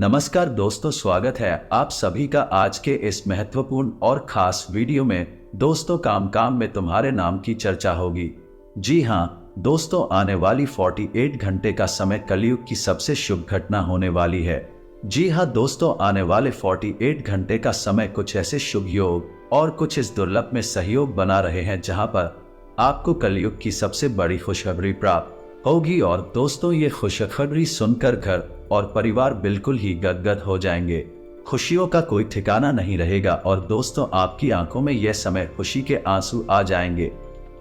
नमस्कार दोस्तों, स्वागत है आप सभी का आज के इस महत्वपूर्ण और खास वीडियो में। दोस्तों, काम काम में तुम्हारे नाम की चर्चा होगी। जी हाँ दोस्तों, आने वाली 48 घंटे का समय कलयुग की सबसे शुभ घटना होने वाली है। जी हाँ दोस्तों, आने वाले 48 घंटे का समय कुछ ऐसे शुभ योग और कुछ इस दुर्लभ में सहयोग बना रहे हैं जहां पर आपको कलयुग की सबसे बड़ी खुशखबरी प्राप्त होगी। और दोस्तों, ये खुशखबरी सुनकर घर और परिवार बिल्कुल ही गदगद हो जाएंगे। खुशियों का कोई ठिकाना नहीं रहेगा और दोस्तों, आपकी आंखों में यह समय खुशी के आंसू आ जाएंगे।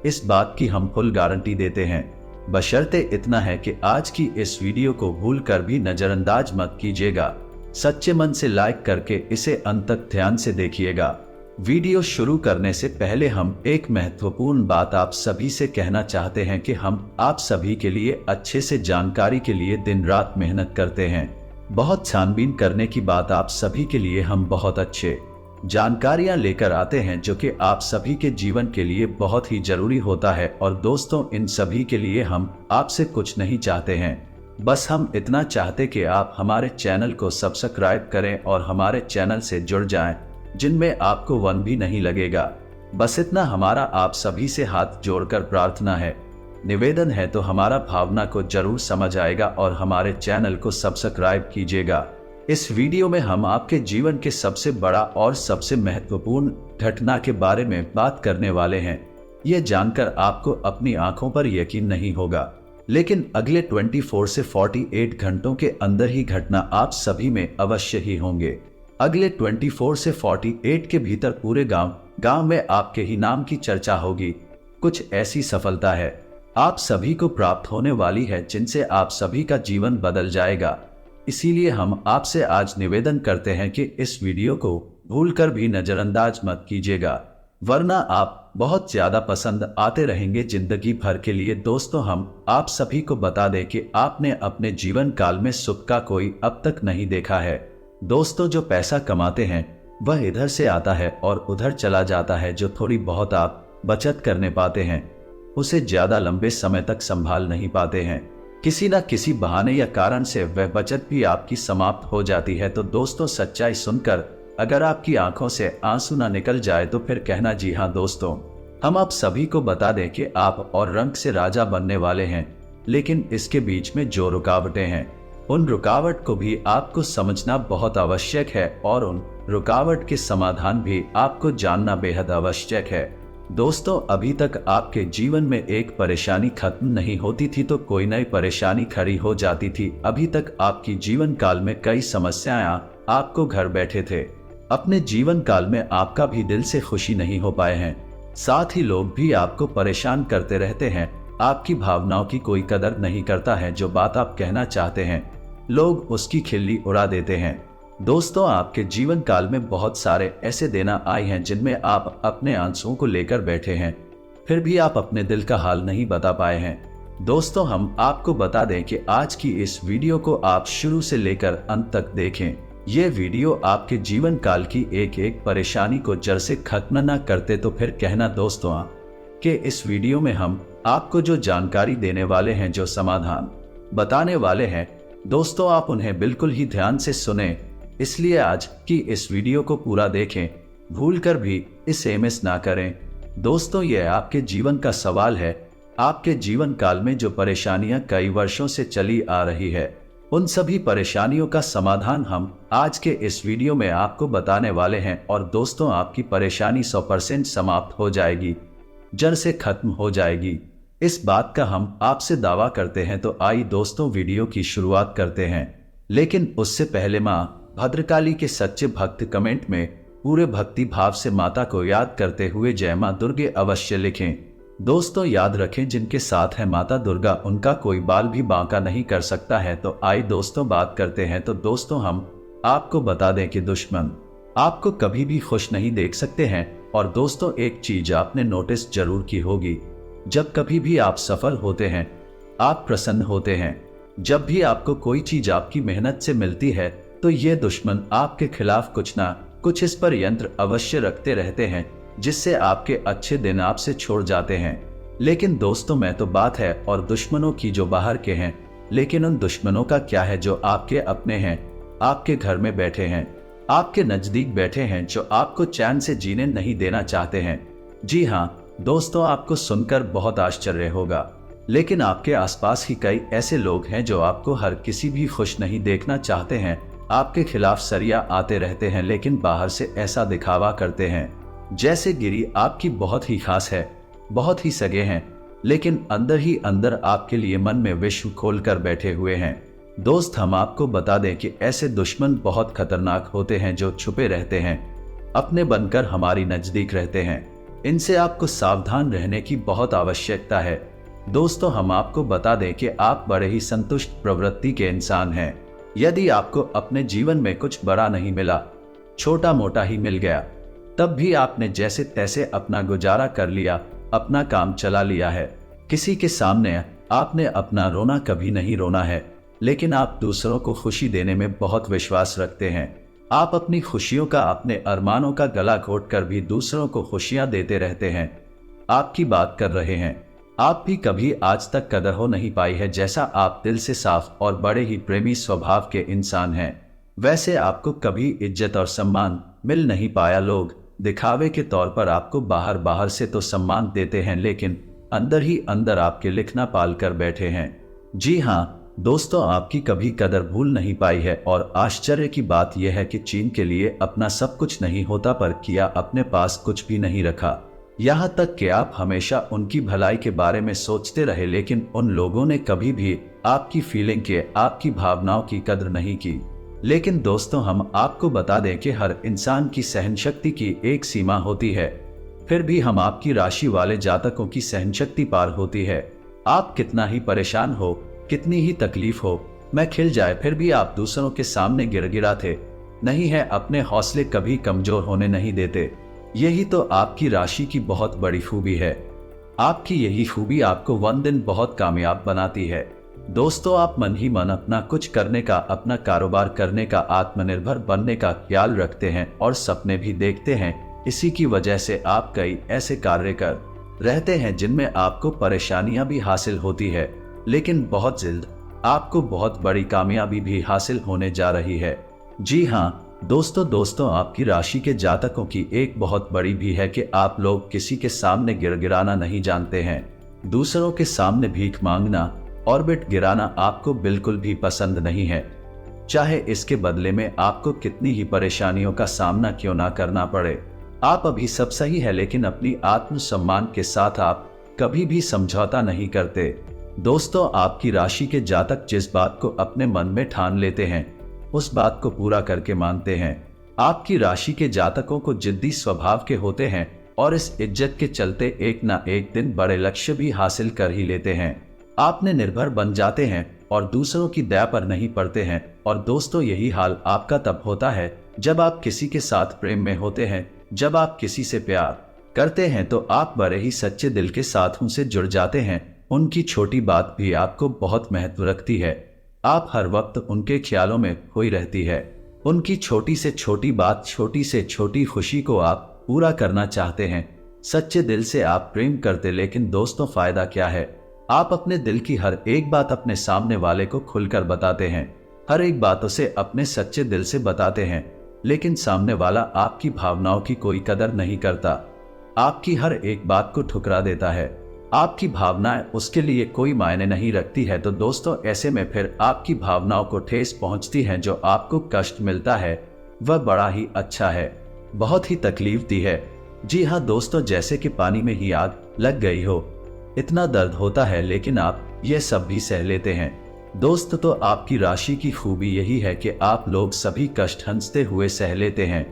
इस बात की हम फुल गारंटी देते हैं। बशर्ते इतना है कि आज की इस वीडियो को भूल कर भी नजरअंदाज मत कीजिएगा। सच्चे मन से लाइक करके इसे अंत तक ध्यान से देखिएगा। वीडियो शुरू करने से पहले हम एक महत्वपूर्ण बात आप सभी से कहना चाहते हैं कि हम आप सभी के लिए अच्छे से जानकारी के लिए दिन रात मेहनत करते हैं। बहुत छानबीन करने की बात आप सभी के लिए हम बहुत अच्छे जानकारियां लेकर आते हैं जो कि आप सभी के जीवन के लिए बहुत ही जरूरी होता है। और दोस्तों, इन सभी के लिए हम आपसे कुछ नहीं चाहते हैं, बस हम इतना चाहते कि आप हमारे चैनल को सब्सक्राइब करें और हमारे चैनल से जुड़ जाएं, जिनमें आपको वन भी नहीं लगेगा। बस इतना हमारा आप सभी से हाथ जोड़कर प्रार्थना है, निवेदन है, तो हमारा भावना को जरूर समझ आएगा और हमारे चैनल को सब्सक्राइब कीजिएगा। इस वीडियो में हम आपके जीवन के सबसे बड़ा और सबसे महत्वपूर्ण घटना के बारे में बात करने वाले हैं। ये जानकर आपको अपनी आंखों पर यकीन नहीं होगा, लेकिन अगले 24 से 48 घंटों के अंदर ही घटना आप सभी में अवश्य ही होंगे। अगले 24 से 48 के भीतर पूरे गांव में आपके ही नाम की चर्चा होगी। कुछ ऐसी सफलता है आप सभी को प्राप्त होने वाली है जिनसे आप सभी का जीवन बदल जाएगा। इसीलिए हम आपसे आज निवेदन करते हैं कि इस वीडियो को भूलकर भी नजरअंदाज मत कीजिएगा, वरना आप बहुत ज्यादा पसंद आते रहेंगे जिंदगी भर के लिए। दोस्तों, हम आप सभी को बता दें कि आपने अपने जीवन काल में सुख का कोई अब तक नहीं देखा है। दोस्तों, जो पैसा कमाते हैं वह इधर से आता है और उधर चला जाता है। जो थोड़ी बहुत आप बचत करने पाते हैं उसे ज्यादा लंबे समय तक संभाल नहीं पाते हैं। किसी न किसी बहाने या कारण से वह बचत भी आपकी समाप्त हो जाती है। तो दोस्तों, सच्चाई सुनकर अगर आपकी आंखों से आंसू ना निकल जाए तो फिर कहना जी हाँ दोस्तों, हम आप सभी को बता दें कि आप और रंग से राजा बनने वाले हैं। लेकिन इसके बीच में जो रुकावटें हैं उन रुकावट को भी आपको समझना बहुत आवश्यक है और उन रुकावट के समाधान भी आपको जानना बेहद आवश्यक है। दोस्तों, अभी तक आपके जीवन में एक परेशानी खत्म नहीं होती थी तो कोई नई परेशानी खड़ी हो जाती थी। अभी तक आपकी जीवन काल में कई समस्याएं आपको घर बैठे थे। अपने जीवन काल में आपका भी दिल से खुशी नहीं हो पाए हैं। साथ ही लोग भी आपको परेशान करते रहते हैं। आपकी भावनाओं की कोई कदर नहीं करता है। जो बात आप कहना चाहते हैं लोग उसकी खिल्ली उड़ा देते हैं। दोस्तों, आपके जीवन काल में बहुत सारे ऐसे दिन आए हैं जिनमें आप अपने आंसुओं को लेकर बैठे हैं, फिर भी आप अपने दिल का हाल नहीं बता पाए हैं। दोस्तों, हम आपको बता दें कि आज की इस वीडियो को आप शुरू से लेकर अंत तक देखें। ये वीडियो आपके जीवन काल की एक एक परेशानी को जड़ से खत्म न करते तो फिर कहना दोस्तों कि इस वीडियो में हम आपको जो जानकारी देने वाले हैं, जो समाधान बताने वाले हैं, दोस्तों आप उन्हें बिल्कुल ही ध्यान से सुने। इसलिए आज की इस वीडियो को पूरा देखें, भूलकर भी इसे मिस ना करें। दोस्तों, यह आपके जीवन का सवाल है। आपके जीवन काल में जो परेशानियां कई वर्षों से चली आ रही है, उन सभी परेशानियों का समाधान हम आज के इस वीडियो में आपको बताने वाले हैं। और दोस्तों, आपकी परेशानी 100% समाप्त हो जाएगी, जड़ से खत्म हो जाएगी। इस बात का हम आपसे दावा करते हैं। तो आइए दोस्तों, वीडियो की शुरुआत करते हैं। लेकिन उससे पहले माँ भद्रकाली के सच्चे भक्त कमेंट में पूरे भक्ति भाव से माता को याद करते हुए जय मां दुर्गे अवश्य लिखें। दोस्तों, याद रखें, जिनके साथ है माता दुर्गा उनका कोई बाल भी बांका नहीं कर सकता है। तो आइए दोस्तों बात करते हैं। तो दोस्तों, हम आपको बता दें कि दुश्मन आपको कभी भी खुश नहीं देख सकते हैं। और दोस्तों, एक चीज आपने नोटिस जरूर की होगी, जब कभी भी आप सफल होते हैं, आप प्रसन्न होते हैं, जब भी आपको कोई चीज आपकी मेहनत से मिलती है, तो ये दुश्मन आपके खिलाफ कुछ ना कुछ इस पर यंत्र अवश्य रखते रहते हैं, जिससे आपके अच्छे दिन आपसे छोड़ जाते हैं। लेकिन दोस्तों, मैं तो बात है और दुश्मनों की जो बाहर के हैं, लेकिन उन दुश्मनों का क्या है जो आपके अपने हैं। आपके घर में बैठे हैं, आपके नजदीक बैठे हैं, जो आपको चैन से जीने नहीं देना चाहते हैं। जी हाँ दोस्तों, आपको सुनकर बहुत आश्चर्य होगा, लेकिन आपके आसपास ही कई ऐसे लोग हैं जो आपको हर किसी भी खुश नहीं देखना चाहते हैं, आपके खिलाफ सरिया आते रहते हैं, लेकिन बाहर से ऐसा दिखावा करते हैं जैसे गिरी आपकी बहुत ही खास है, बहुत ही सगे हैं, लेकिन अंदर ही अंदर आपके लिए मन में विश्व खोल कर बैठे हुए हैं। दोस्त, हम आपको बता दें कि ऐसे दुश्मन बहुत खतरनाक होते हैं जो छुपे रहते हैं, अपने बनकर हमारी नजदीक रहते हैं। इनसे आपको सावधान रहने की बहुत आवश्यकता है। दोस्तों, हम आपको बता दें कि आप बड़े ही संतुष्ट प्रवृत्ति के इंसान हैं। यदि आपको अपने जीवन में कुछ बड़ा नहीं मिला, छोटा मोटा ही मिल गया, तब भी आपने जैसे तैसे अपना गुजारा कर लिया, अपना काम चला लिया है। किसी के सामने आपने अपना रोना कभी नहीं रोना है, लेकिन आप दूसरों को खुशी देने में बहुत विश्वास रखते हैं। आप अपनी खुशियों का, अपने अरमानों का गला घोट कर भी दूसरों को खुशियां देते रहते हैं। आपकी बात कर रहे हैं। आप भी कभी आज तक कदर हो नहीं पाई है, जैसा आप दिल से साफ और बड़े ही प्रेमी स्वभाव के इंसान हैं, वैसे आपको कभी इज्जत और सम्मान मिल नहीं पाया। लोग दिखावे के तौर पर आपको बाहर बाहर से तो सम्मान देते हैं, लेकिन अंदर ही अंदर आपके लिखना पाल कर बैठे हैं। जी हाँ दोस्तों, आपकी कभी कदर भूल नहीं पाई है, और आश्चर्य की बात यह है कि चीन के लिए अपना सब कुछ नहीं होता, पर किया अपने पास कुछ भी नहीं रखा। यहाँ तक कि आप हमेशा उनकी भलाई के बारे में सोचते रहे, लेकिन उन लोगों ने कभी भी आपकी फीलिंग के, आपकी भावनाओं की कदर नहीं की। लेकिन दोस्तों, हम आपको बता दें कि हर इंसान की सहनशक्ति की एक सीमा होती है, फिर भी हम आपकी राशि वाले जातकों की सहनशक्ति पार होती है। आप कितना ही परेशान हो, कितनी ही तकलीफ हो, मैं खिल जाए, फिर भी आप दूसरों के सामने गिड़गिड़ाते नहीं है, अपने हौसले कभी कमजोर होने नहीं देते। यही तो आपकी राशि की बहुत बड़ी खूबी है। आपकी यही खूबी आपको वन दिन बहुत कामयाब बनाती है। दोस्तों, आप मन ही मन अपना कुछ करने का, अपना कारोबार करने का, आत्मनिर्भर बनने का ख्याल रखते हैं और सपने भी देखते हैं। इसी की वजह से आप कई ऐसे कार्य कर रहते हैं जिनमें आपको परेशानियां भी हासिल होती है, लेकिन बहुत जल्द आपको बहुत बड़ी कामयाबी भी हासिल होने जा रही है। जी हाँ दोस्तों, आपकी राशि के जातकों की एक बहुत बड़ी भी है कि आप लोग किसी के सामने गिड़गिड़ाना नहीं जानते हैं। दूसरों के सामने भीख मांगना, ऑर्बिट गिराना आपको बिल्कुल भी पसंद नहीं है, चाहे इसके बदले में आपको कितनी ही परेशानियों का सामना क्यों ना करना पड़े। आप अभी सब सही है, लेकिन अपनी आत्मसम्मान के साथ आप कभी भी समझौता नहीं करते। दोस्तों, आपकी राशि के जातक जिस बात को अपने मन में ठान लेते हैं, उस बात को पूरा करके मानते हैं। आपकी राशि के जातकों को जिद्दी स्वभाव के होते हैं, और इस इज्जत के चलते एक ना एक दिन बड़े लक्ष्य भी हासिल कर ही लेते हैं। आपने निर्भर बन जाते हैं और दूसरों की दया पर नहीं पड़ते हैं। और दोस्तों, यही हाल आपका तब होता है जब आप किसी के साथ प्रेम में होते हैं। जब आप किसी से प्यार करते हैं तो आप बड़े ही सच्चे दिल के साथ उनसे जुड़ जाते हैं। उनकी छोटी बात भी आपको बहुत महत्व रखती है। आप हर वक्त उनके ख्यालों में खोई रहती है। उनकी छोटी से छोटी बात, छोटी से छोटी खुशी को आप पूरा करना चाहते हैं। सच्चे दिल से आप प्रेम करते, लेकिन दोस्तों फायदा क्या है? आप अपने दिल की हर एक बात अपने सामने वाले को खुलकर बताते हैं, हर एक बात उसे अपने सच्चे दिल से बताते हैं, लेकिन सामने वाला आपकी भावनाओं की कोई कदर नहीं करता, आपकी हर एक बात को ठुकरा देता है। आपकी भावनाएं उसके लिए कोई मायने नहीं रखती है। तो दोस्तों, ऐसे में फिर आपकी भावनाओं को ठेस पहुंचती है। जो आपको कष्ट मिलता है वह बड़ा ही अच्छा है, बहुत ही तकलीफ दी है। जी हाँ दोस्तों, जैसे कि पानी में ही आग लग गई हो, इतना दर्द होता है, लेकिन आप ये सब भी सह लेते हैं। दोस्त, तो आपकी राशि की खूबी यही है कि आप लोग सभी कष्ट हंसते हुए सह लेते हैं।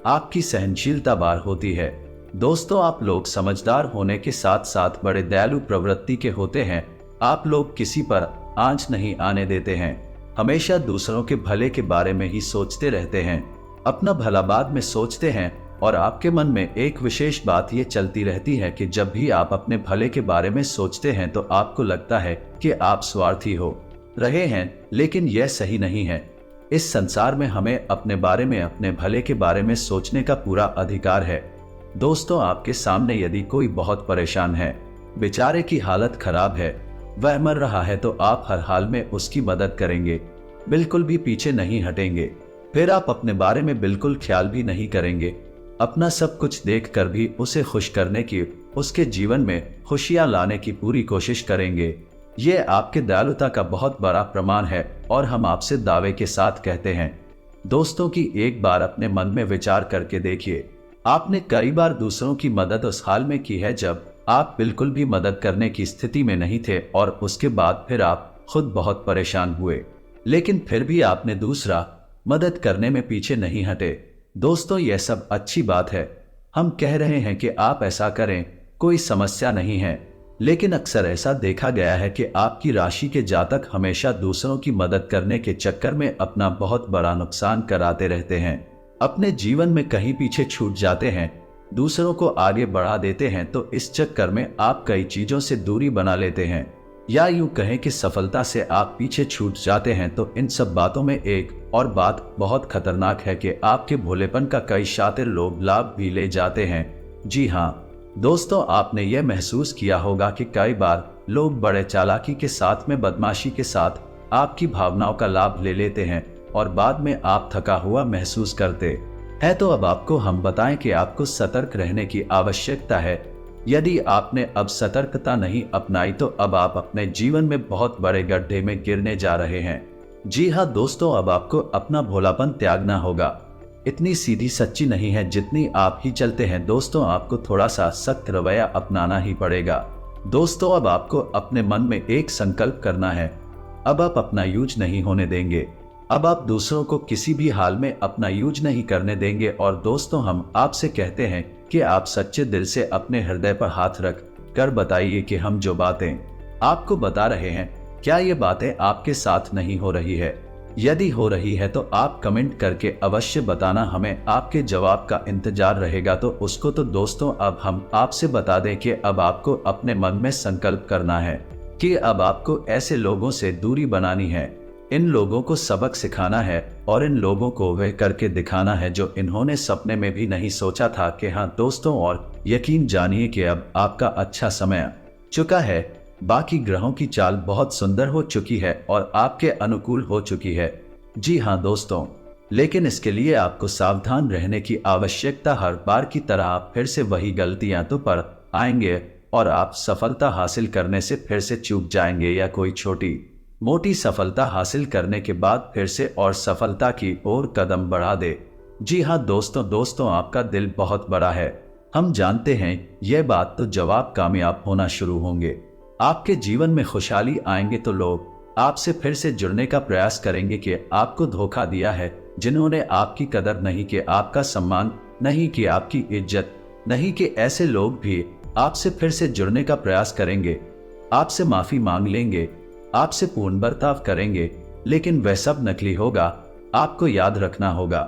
आपकी सहनशीलता बार होती है। दोस्तों, आप लोग समझदार होने के साथ साथ बड़े दयालु प्रवृत्ति के होते हैं। आप लोग किसी पर आंच नहीं आने देते हैं, हमेशा दूसरों के भले के बारे में ही सोचते रहते हैं, अपना भला बाद में सोचते हैं। और आपके मन में एक विशेष बात ये चलती रहती है कि जब भी आप अपने भले के बारे में सोचते हैं तो आपको लगता है कि आप स्वार्थी हो रहे हैं, लेकिन यह सही नहीं है। इस संसार में हमें अपने बारे में, अपने भले के बारे में सोचने का पूरा अधिकार है। दोस्तों, आपके सामने यदि कोई बहुत परेशान है, बेचारे की हालत खराब है, वह मर रहा है, तो आप हर हाल में उसकी मदद करेंगे। बिल्कुल भी पीछे नहीं हटेंगे। फिर आप अपने बारे में बिल्कुल ख्याल भी नहीं करेंगे। अपना सब कुछ देखकर भी उसे खुश करने की, उसके जीवन में खुशियां लाने की पूरी कोशिश करेंगे। ये आपके दयालुता का बहुत बड़ा प्रमाण है और हम आपसे दावे के साथ कहते हैं। दोस्तों की एक बार अपने मन में विचार करके देखिए, आपने कई बार दूसरों की मदद उस हाल में की है जब आप बिल्कुल भी मदद करने की स्थिति में नहीं थे और उसके बाद फिर आप खुद बहुत परेशान हुए, लेकिन फिर भी आपने दूसरा मदद करने में पीछे नहीं हटे। दोस्तों, यह सब अच्छी बात है। हम कह रहे हैं कि आप ऐसा करें, कोई समस्या नहीं है, लेकिन अक्सर ऐसा देखा गया है कि आपकी राशि के जातक हमेशा दूसरों की मदद करने के चक्कर में अपना बहुत बड़ा नुकसान कराते रहते हैं। अपने जीवन में कहीं पीछे छूट जाते हैं, दूसरों को आगे बढ़ा देते हैं, तो इस चक्कर में आप कई चीजों से दूरी बना लेते हैं, या यूं कहें कि सफलता से आप पीछे छूट जाते हैं। तो इन सब बातों में एक और बात बहुत खतरनाक है कि आपके भोलेपन का कई शातिर लोग लाभ भी ले जाते हैं। जी हाँ दोस्तों, आपने यह महसूस किया होगा कि कई बार लोग बड़े चालाकी के साथ में बदमाशी के साथ आपकी भावनाओं का लाभ ले लेते हैं और बाद में आप थका हुआ महसूस करते हैं। तो अब आपको हम बताएं कि आपको सतर्क रहने की आवश्यकता है। यदि आपने अब सतर्कता नहीं अपनाई तो अब आप अपने जीवन में बहुत बड़े गड्ढे में गिरने जा रहे हैं। जी हाँ दोस्तों, अब आपको अपना भोलापन त्यागना होगा। इतनी सीधी सच्ची नहीं है जितनी आप ही चलते हैं। दोस्तों, आपको थोड़ा सा सख्त रवैया अपनाना ही पड़ेगा। दोस्तों, अब आपको अपने मन में एक संकल्प करना है। अब आप अपना यूज नहीं होने देंगे। अब आप दूसरों को किसी भी हाल में अपना यूज नहीं करने देंगे। और दोस्तों, हम आपसे कहते हैं कि आप सच्चे दिल से अपने हृदय पर हाथ रख कर बताइए कि हम जो बातें आपको बता रहे हैं, क्या ये बातें आपके साथ नहीं हो रही है? यदि हो रही है तो आप कमेंट करके अवश्य बताना, हमें आपके जवाब का इंतजार रहेगा। तो उसको तो दोस्तों, अब हम आपसे बता दें कि अब आपको अपने मन में संकल्प करना है कि अब आपको ऐसे लोगों से दूरी बनानी है। इन लोगों को सबक सिखाना है और इन लोगों को वह करके दिखाना है जो इन्होंने सपने में भी नहीं सोचा था। कि हाँ दोस्तों, और यकीन जानिए कि अब आपका अच्छा समय आ चुका है। बाकी ग्रहों की चाल बहुत सुंदर हो चुकी है और आपके अनुकूल हो चुकी है। जी हाँ दोस्तों, लेकिन इसके लिए आपको सावधान रहने की आवश्यकता। हर बार की तरह आप फिर से वही गलतियां तो पर आएंगे और आप सफलता हासिल करने से फिर से चूक जाएंगे, या कोई छोटी मोटी सफलता हासिल करने के बाद फिर से और सफलता की ओर कदम बढ़ा दे। जी हाँ दोस्तों, आपका दिल बहुत बड़ा है। हम जानते हैं यह बात। तो जब आप कामयाब होना शुरू होंगे, आपके जीवन में खुशहाली आएंगे, तो लोग आपसे फिर से जुड़ने का प्रयास करेंगे कि आपको धोखा दिया है, जिन्होंने आपकी कदर नहीं की, आपका सम्मान नहीं की, आपकी इज्जत नहीं की। ऐसे लोग भी आपसे फिर से जुड़ने का प्रयास करेंगे, आपसे माफी मांग लेंगे, आपसे पूर्ण बर्ताव करेंगे, लेकिन वह सब नकली होगा। आपको याद रखना होगा,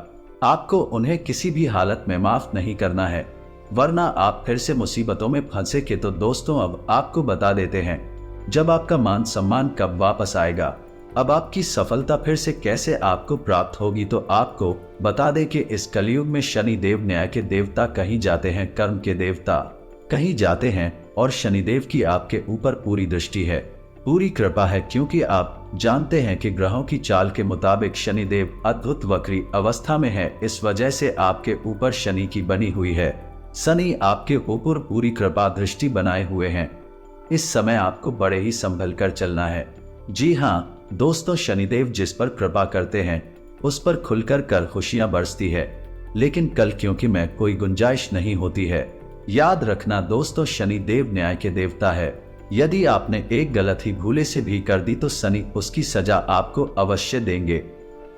आपको उन्हें किसी भी हालत में माफ नहीं करना है, वरना आप फिर से मुसीबतों में फंसे के। तो दोस्तों, अब आपको बता देते हैं जब आपका मान सम्मान कब वापस आएगा, अब आपकी सफलता फिर से कैसे आपको प्राप्त होगी। तो आपको बता दें कि इस कलयुग में शनिदेव न्याय के देवता कहीं जाते हैं, कर्म के देवता कहीं जाते हैं, और शनिदेव की आपके ऊपर पूरी दृष्टि है, पूरी कृपा है। क्योंकि आप जानते हैं कि ग्रहों की चाल के मुताबिक शनिदेव अद्भुत वक्री अवस्था में है। इस वजह से आपके ऊपर शनि की बनी हुई है। शनि आपके ऊपर पूरी कृपा दृष्टि बनाए हुए हैं। इस समय आपको बड़े ही संभल कर चलना है। जी हाँ दोस्तों, शनिदेव जिस पर कृपा करते हैं उस पर खुलकर कर खुशियां बरसती है, लेकिन कल क्योंकि में कोई गुंजाइश नहीं होती है। याद रखना दोस्तों, शनिदेव न्याय के देवता है। यदि आपने एक गलती भूले से भी कर दी तो शनि उसकी सजा आपको अवश्य देंगे।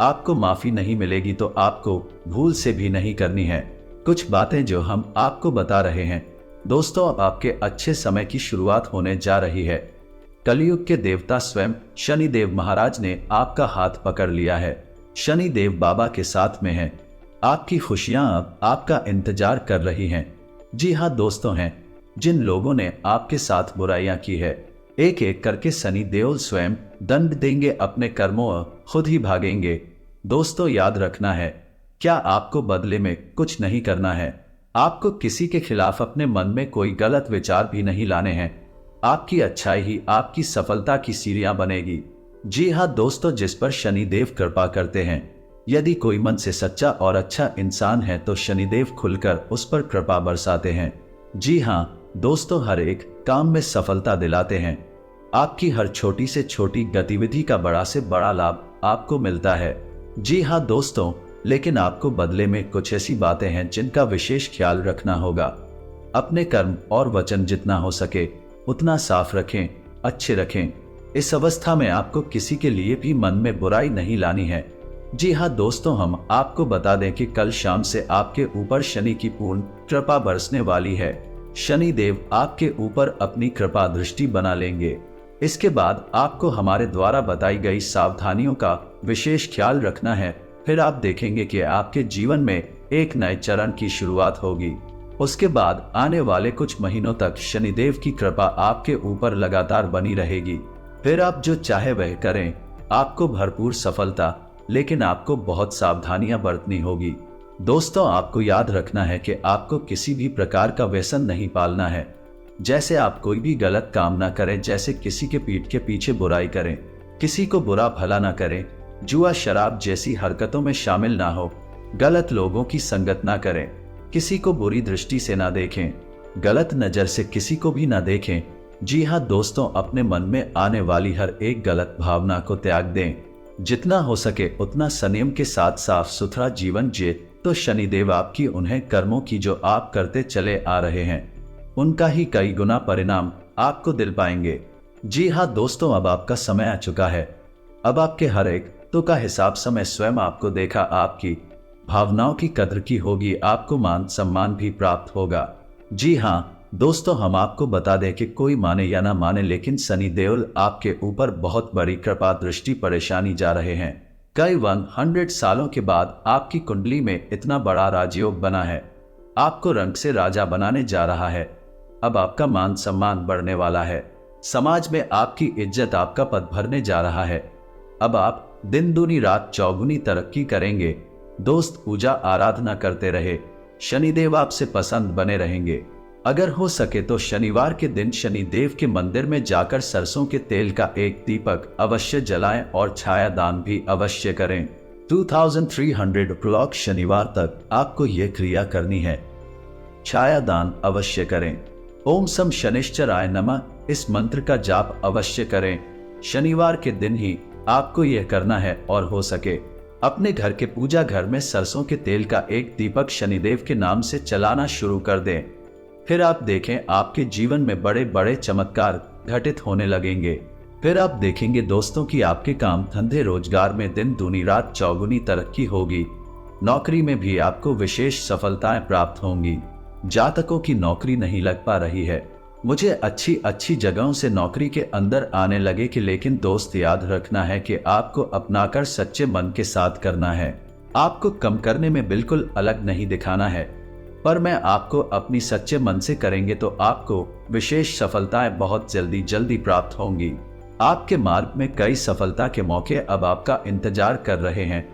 आपको माफी नहीं मिलेगी तो आपको भूल से भी नहीं करनी है। कुछ बातें जो हम आपको बता रहे हैं दोस्तों, अब आपके अच्छे समय की शुरुआत होने जा रही है। कलयुग के देवता स्वयं शनिदेव महाराज ने आपका हाथ पकड़ लिया है। शनिदेव बाबा के साथ में हैं। आपकी खुशियां अब आपका इंतजार कर रही हैं। जी हाँ दोस्तों, हैं जिन लोगों ने आपके साथ बुराइयां की है, एक एक करके शनि देव स्वयं दंड देंगे, अपने कर्मों खुद ही भागेंगे। दोस्तों, याद रखना है, क्या आपको बदले में कुछ नहीं करना है। आपको किसी के खिलाफ अपने मन में कोई गलत विचार भी नहीं लाने हैं। आपकी अच्छाई ही आपकी सफलता की सीढ़ियां बनेगी। जी हाँ दोस्तों, जिस पर शनिदेव कृपा करते हैं, यदि कोई मन से सच्चा और अच्छा इंसान है तो शनिदेव खुलकर उस पर कृपा बरसाते हैं। जी हाँ दोस्तों, हर एक काम में सफलता दिलाते हैं। आपकी हर छोटी से छोटी गतिविधि का बड़ा से बड़ा लाभ आपको मिलता है। जी हाँ दोस्तों, लेकिन आपको बदले में कुछ ऐसी बातें हैं जिनका विशेष ख्याल रखना होगा। अपने कर्म और वचन जितना हो सके उतना साफ रखें, अच्छे रखें। इस अवस्था में आपको किसी के लिए भी मन में बुराई नहीं लानी है। जी हाँ दोस्तों, हम आपको बता दें कि कल शाम से आपके ऊपर शनि की पूर्ण कृपा बरसने वाली है। शनि देव आपके ऊपर अपनी कृपा दृष्टि बना लेंगे। इसके बाद आपको हमारे द्वारा बताई गई सावधानियों का विशेष ख्याल रखना है। फिर आप देखेंगे कि आपके जीवन में एक नए चरण की शुरुआत होगी। उसके बाद आने वाले कुछ महीनों तक शनिदेव की कृपा आपके ऊपर लगातार बनी रहेगी। फिर आप जो चाहे वह करें, आपको भरपूर सफलता, लेकिन आपको बहुत सावधानियां बरतनी होगी। दोस्तों, आपको याद रखना है कि आपको किसी भी प्रकार का व्यसन नहीं पालना है। जैसे आप कोई भी गलत काम ना करें, जैसे किसी के पीठ के पीछे बुराई करें, किसी को बुरा भला ना करें, जुआ शराब जैसी हरकतों में शामिल ना हो, गलत लोगों की संगत ना करें, किसी को बुरी दृष्टि से ना देखें, गलत नजर से किसी को भी ना देखें। जी हाँ दोस्तों, अपने मन में आने वाली हर एक गलत भावना को त्याग दें। जितना हो सके उतना संयम के साथ साफ सुथरा जीवन जिए तो शनिदेव आपकी उन्हें कर्मों की जो आप करते चले आ रहे हैं, उनका ही कई गुना परिणाम आपको दिल पाएंगे। जी हाँ दोस्तों, अब आपका समय आ चुका है। अब आपके हर एक तो का हिसाब समय स्वयं आपको देखा, आपकी भावनाओं की कद्र की होगी, आपको मान सम्मान भी प्राप्त होगा। जी हाँ दोस्तों, हम आपको बता दें कि कोई माने या ना माने, लेकिन शनि देव आपके ऊपर बहुत बड़ी कृपा दृष्टि परेशानी जा रहे हैं। कई 100 सालों के बाद आपकी कुंडली में इतना बड़ा राजयोग बना है, आपको रंग से राजा बनाने जा रहा है। अब आपका मान सम्मान बढ़ने वाला है, समाज में आपकी इज्जत, आपका पद भरने जा रहा है। अब आप दिन दूनी रात चौगुनी तरक्की करेंगे। दोस्त, पूजा आराधना करते रहे, शनिदेव आपसे पसंद बने रहेंगे। अगर हो सके तो शनिवार के दिन शनिदेव के मंदिर में जाकर सरसों के तेल का एक दीपक अवश्य जलाएं और छाया दान भी अवश्य करें। 2300 ब्लॉक शनिवार तक आपको यह क्रिया करनी है। छाया दान अवश्य करें। ओम सम शनिश्चराय नमः इस मंत्र का जाप अवश्य करें। शनिवार के दिन ही आपको यह करना है और हो सके अपने घर के पूजा घर में सरसों के तेल का एक दीपक शनिदेव के नाम से चलाना शुरू कर दें। फिर आप देखें आपके जीवन में बड़े बड़े चमत्कार घटित होने लगेंगे। फिर आप देखेंगे दोस्तों कि आपके काम धंधे रोजगार में दिन दूनी रात चौगुनी तरक्की होगी। नौकरी में भी आपको विशेष सफलताएं प्राप्त होंगी। जातकों की नौकरी नहीं लग पा रही है, मुझे अच्छी अच्छी जगहों से नौकरी के अंदर आने लगे कि, लेकिन दोस्त याद रखना है कि आपको अपनाकर सच्चे मन के साथ करना है। आपको कम करने में बिल्कुल अलग नहीं दिखाना है, पर मैं आपको अपनी सच्चे मन से करेंगे तो आपको विशेष सफलताएं बहुत जल्दी जल्दी प्राप्त होंगी। आपके मार्ग में कई सफलता के मौके अब आपका इंतजार कर रहे हैं।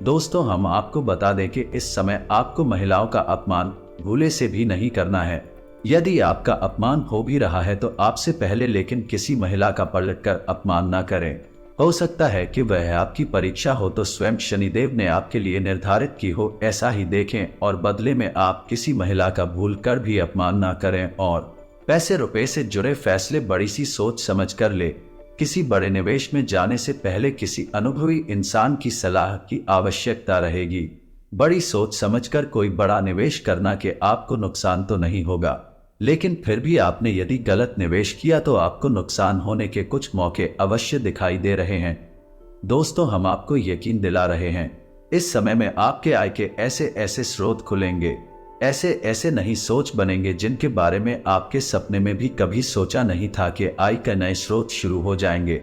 दोस्तों, हम आपको बता दें कि इस समय आपको महिलाओं का अपमान भूले से भी नहीं करना है। यदि आपका अपमान हो भी रहा है तो आपसे पहले लेकिन किसी महिला का पलटकर अपमान ना करें। हो सकता है कि वह आपकी परीक्षा हो तो स्वयं शनिदेव ने आपके लिए निर्धारित की हो, ऐसा ही देखें और बदले में आप किसी महिला का भूल कर भी अपमान ना करें। और पैसे रुपए से जुड़े फैसले बड़ी सी सोच समझ कर ले। किसी बड़े निवेश में जाने से पहले किसी अनुभवी इंसान की सलाह की आवश्यकता रहेगी। बड़ी सोच समझकर कोई बड़ा निवेश करना कि आपको नुकसान तो नहीं होगा, लेकिन फिर भी आपने यदि गलत निवेश किया तो आपको नुकसान होने के कुछ मौके अवश्य दिखाई दे रहे हैं। दोस्तों, हम आपको यकीन दिला रहे हैं, इस समय में आपके आय के ऐसे ऐसे स्रोत खुलेंगे, ऐसे ऐसे नई सोच बनेंगे जिनके बारे में आपके सपने में भी कभी सोचा नहीं था कि आय के नए स्रोत शुरू हो जाएंगे।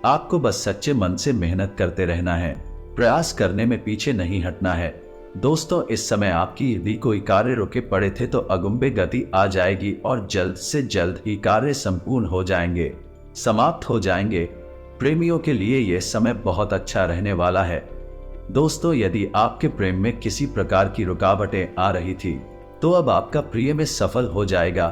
आपको बस सच्चे मन से मेहनत करते रहना है, प्रयास करने में पीछे नहीं हटना है। दोस्तों, इस समय आपकी यदि कोई कार्य रुके पड़े थे तो अगुम्बे गति आ जाएगी और जल्द से जल्द ही कार्य संपूर्ण हो जाएंगे, समाप्त हो जाएंगे। प्रेमियों के लिए यह समय बहुत अच्छा रहने वाला है। दोस्तों, यदि आपके प्रेम में किसी प्रकार की रुकावटें आ रही थी तो अब आपका प्रिय में सफल हो जाएगा।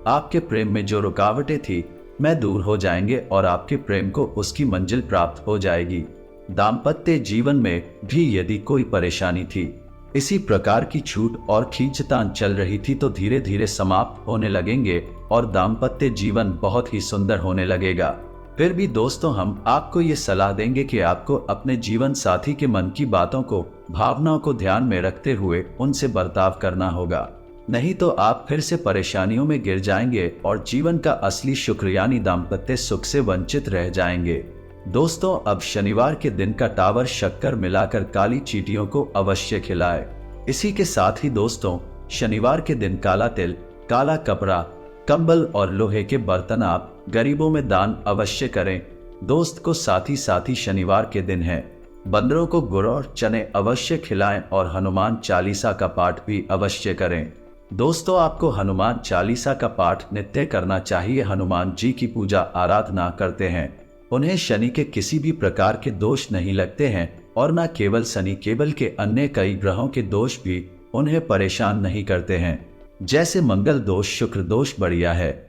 आपके प्रेम में जो रुकावटें थी में दूर हो जाएंगे और आपके प्रेम को उसकी मंजिल प्राप्त हो जाएगी। दाम्पत्य जीवन में भी यदि कोई परेशानी थी, इसी प्रकार की छूट और खींचतान चल रही थी, तो धीरे धीरे समाप्त होने लगेंगे और दाम्पत्य जीवन बहुत ही सुंदर होने लगेगा। फिर भी दोस्तों, हम आपको ये सलाह देंगे कि आपको अपने जीवन साथी के मन की बातों को, भावनाओं को ध्यान में रखते हुए उनसे बर्ताव करना होगा, नहीं तो आप फिर से परेशानियों में गिर जाएंगे और जीवन का असली शुक्र यानी दाम्पत्य सुख से वंचित रह जाएंगे। दोस्तों, अब शनिवार के दिन का टावर शक्कर मिलाकर काली चींटियों को अवश्य खिलाएं। इसी के साथ ही दोस्तों, शनिवार के दिन काला तिल, काला कपड़ा, कंबल और लोहे के बर्तन आप गरीबों में दान अवश्य करें। दोस्त को साथ ही शनिवार के दिन है, बंदरों को गुड़ और चने अवश्य खिलाएं और हनुमान चालीसा का पाठ भी अवश्य करें। दोस्तों, आपको हनुमान चालीसा का पाठ नित्य करना चाहिए। हनुमान जी की पूजा आराधना करते हैं, उन्हें शनि के किसी भी प्रकार के दोष नहीं लगते हैं और न केवल शनि, केवल के अन्य कई ग्रहों के दोष भी उन्हें परेशान नहीं करते हैं। जैसे मंगल दोष, शुक्र दोष बढ़िया है,